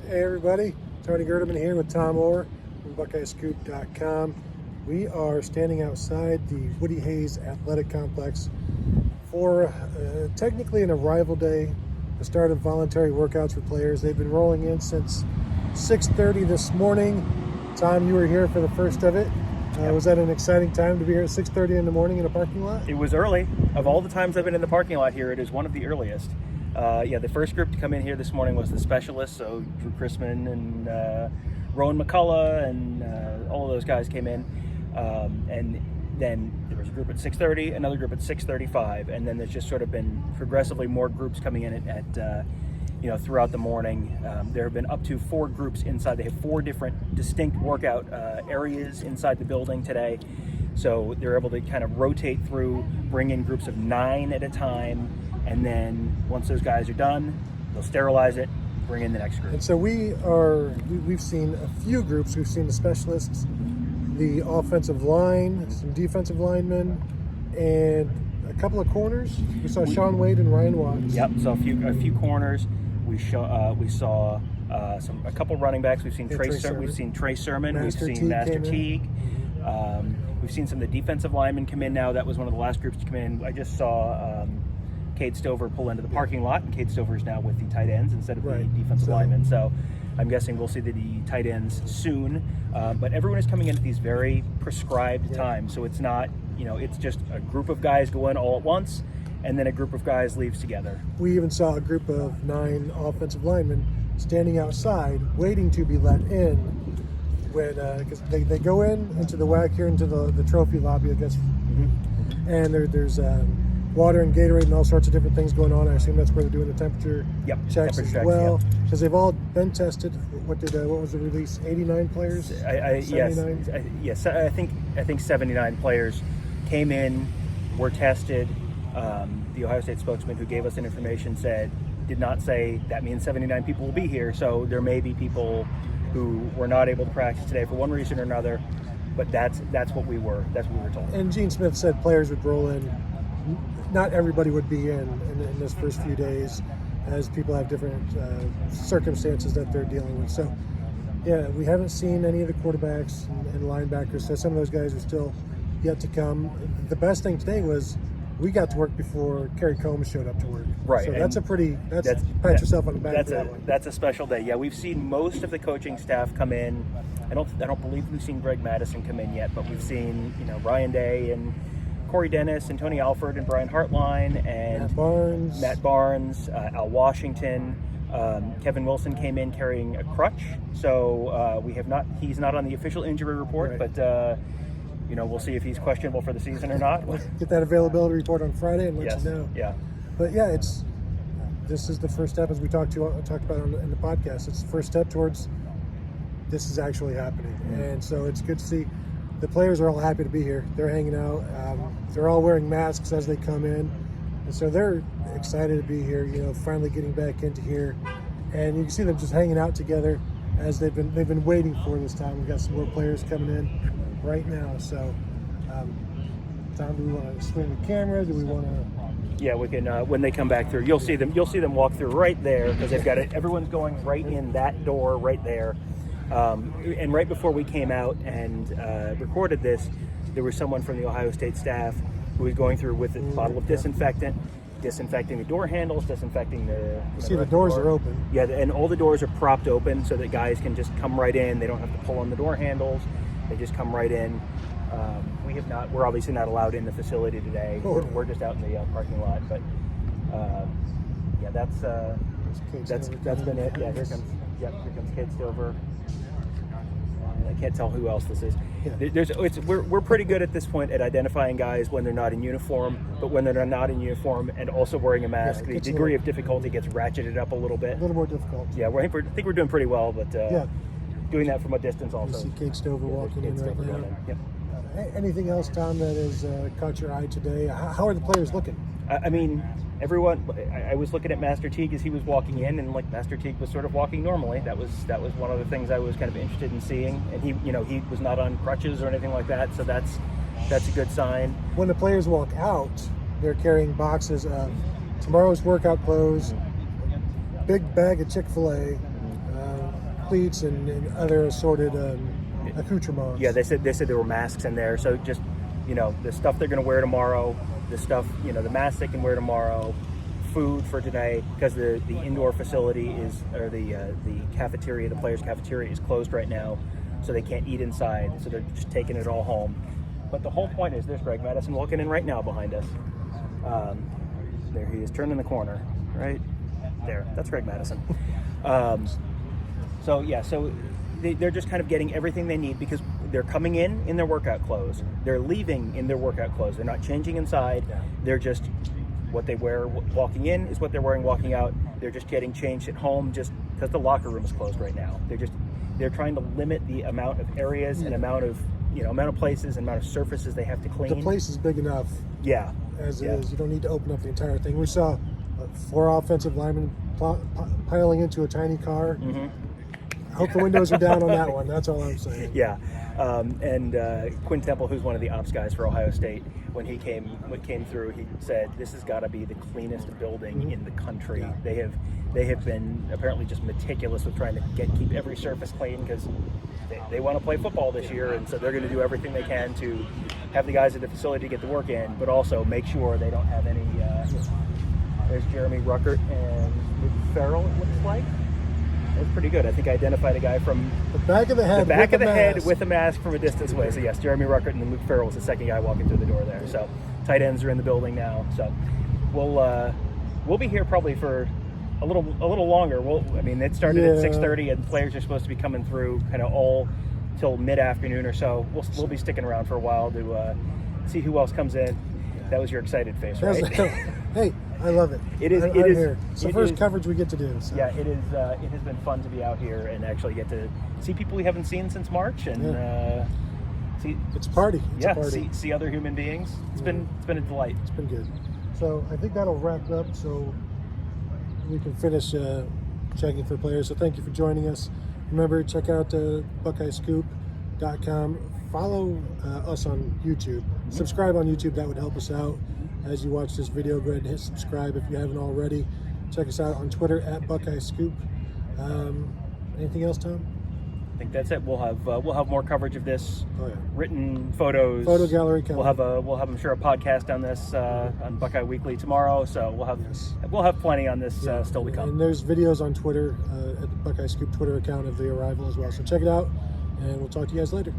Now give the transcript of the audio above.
Hey everybody, Tony Gerdeman here with Tom Orr from BuckeyesScoop.com. We are standing outside the Woody Hayes Athletic Complex for technically an arrival day, the start of voluntary workouts for players. They've been rolling in since 6:30 this morning. Tom, you were here for the first of it. Was that an exciting time to be here at 6:30 in the morning in a parking lot? It was early. Of all the times I've been in the parking lot here, it is one of the earliest. The first group to come in here this morning was the specialists, so Drew Chrisman and Rowan McCullough and all of those guys came in. And then there was a group at 6:30, another group at 6:35, and then there's just sort of been progressively more groups coming in at throughout the morning. There have been up to 4 groups inside. They have 4 different distinct workout areas inside the building today. So they're able to kind of rotate through, bring in groups of 9 at a time, and then once those guys are done, they'll sterilize it, bring in the next group. And so we've seen a few groups. We've seen the specialists, the offensive line, some defensive linemen, and a couple of corners. We saw Sean Wade and Ryan Watts. Yep, so a few corners. We saw a couple running backs. We've seen We've seen Trey Sermon. We've seen Master Teague. We've seen some of the defensive linemen come in now. That was one of the last groups to come in. I just saw Cade Stover pull into the parking lot, and Cade Stover is now with the tight ends instead of the defensive linemen. So I'm guessing we'll see the tight ends soon. But everyone is coming in at these very prescribed times. So it's not, it's just a group of guys go in all at once, and then a group of guys leaves together. We even saw a group of 9 offensive linemen standing outside waiting to be let in because they go into the WHAC here, into the trophy lobby, I guess. Mm-hmm. And there's water and Gatorade and all sorts of different things going on. I assume that's where they're doing the temperature checks as well, because they've all been tested. What was the release? 89 players? 79? Yes. I think 79 players came in, were tested. The Ohio State spokesman who gave us that information did not say that means 79 people will be here. So there may be people who were not able to practice today for one reason or another, but that's what we were told. And Gene Smith said players would roll in. Not everybody would be in this first few days, as people have different circumstances that they're dealing with. So, we haven't seen any of the quarterbacks and linebackers, so some of those guys are still yet to come. The best thing today was we got to work before Kerry Combs showed up to work. Right. So that's pat yourself on the back for that one. That's a special day. Yeah, we've seen most of the coaching staff come in. I don't believe we've seen Greg Madison come in yet, but we've seen Ryan Day and Corey Dennis and Tony Alford and Brian Hartline and Matt Barnes, Al Washington. Kevin Wilson came in carrying a crutch, so he's not on the official injury report, but we'll see if he's questionable for the season or not. We'll get that availability report on Friday and let you know. Yeah. But this is the first step, as we talked about in the podcast. It's the first step towards this is actually happening, and so it's good to see. The players are all happy to be here. They're hanging out. They're all wearing masks as they come in, and so they're excited to be here. Finally getting back into here, and you can see them just hanging out together as they've been waiting for this time. We've got some more players coming in right now. So, Tom, do we want to swing the camera? Do we want to? Yeah, we can. When they come back through, you'll see them walk through right there, because they've got it. Everyone's going right in that door right there. And right before we came out and recorded this, there was someone from the Ohio State staff who was going through with a bottle of disinfecting the door handles, disinfecting the... See, the doors are open. Yeah, and all the doors are propped open so that guys can just come right in. They don't have to pull on the door handles. They just come right in. We're obviously not allowed in the facility today. We're just out in the parking lot. But that's been it. Yeah, here comes Cade Stover. I can't tell who else this is. Yeah. We're pretty good at this point at identifying guys when they're not in uniform, but when they're not in uniform and also wearing a mask, the degree of difficulty gets ratcheted up a little bit. A little more difficult. Yeah, I think we're doing pretty well, but doing that from a distance also. You see Cade Stover walking in right now. Yep. Anything else, Tom, that has caught your eye today? How are the players looking? I mean, everyone. I was looking at Master Teague as he was walking in, and Master Teague was sort of walking normally. That was one of the things I was kind of interested in seeing. And he was not on crutches or anything like that, so that's a good sign. When the players walk out, they're carrying boxes of tomorrow's workout clothes, big bag of Chick-fil-A, cleats and other assorted accoutrements. Yeah, they said there were masks in there. So just, the stuff they're going to wear tomorrow, the stuff, the masks they can wear tomorrow, food for today, because the indoor facility or the cafeteria, the players' cafeteria is closed right now, so they can't eat inside. So they're just taking it all home. But the whole point is, there's Greg Madison walking in right now behind us. There he is, turning the corner, right there. That's Greg Madison. So they're just kind of getting everything they need, because they're coming in their workout clothes. They're leaving in their workout clothes. They're not changing inside. Yeah. They're just, what they wear walking in is what they're wearing walking out. They're just getting changed at home, just because the locker room is closed right now. They're trying to limit the amount of areas and amount of places and amount of surfaces they have to clean. The place is big enough. Yeah. As it is. You don't need to open up the entire thing. We saw 4 offensive linemen piling into a tiny car. Mm-hmm. I hope the windows are down on that one. That's all I'm saying. Yeah. And Quinn Temple, who's one of the ops guys for Ohio State, when he came through, he said, this has got to be the cleanest building in the country. Yeah. They have been apparently just meticulous with trying to keep every surface clean, because they want to play football this year, and so they're going to do everything they can to have the guys at the facility get the work in, but also make sure they don't have any. There's Jeremy Ruckert and Luke Farrell, it looks like. That's pretty good. I think I identified a guy from the back of the head, with a mask from a distance away. So yes, Jeremy Ruckert, and then Luke Farrell was the second guy walking through the door there. So tight ends are in the building now. So we'll be here probably for a little longer. It started at 6:30, and players are supposed to be coming through kind of all till mid-afternoon or so. We'll be sticking around for a while to see who else comes in. That was your excited face, right? Hey, I love it. It is. I'm here. It's the first coverage we get to do. So. Yeah, it is. It has been fun to be out here and actually get to see people we haven't seen since March, and see. It's a party. It's a party. See other human beings. It's been a delight. It's been good. So I think that'll wrap it up. So we can finish checking for players. So thank you for joining us. Remember, check out BuckeyeScoop.com. Follow us on YouTube. Mm-hmm. Subscribe on YouTube. That would help us out. As you watch this video, go ahead and hit subscribe if you haven't already. Check us out on Twitter at BuckeyesScoop. Anything else, Tom? I think that's it. We'll have more coverage of this. Oh, yeah. Written photos. Photo gallery coming. We'll have I'm sure a podcast on this on Buckeye Weekly tomorrow. So we'll have plenty on this still to come. And there's videos on Twitter at the Buckeye Scoop Twitter account of the arrival as well. So check it out, and we'll talk to you guys later.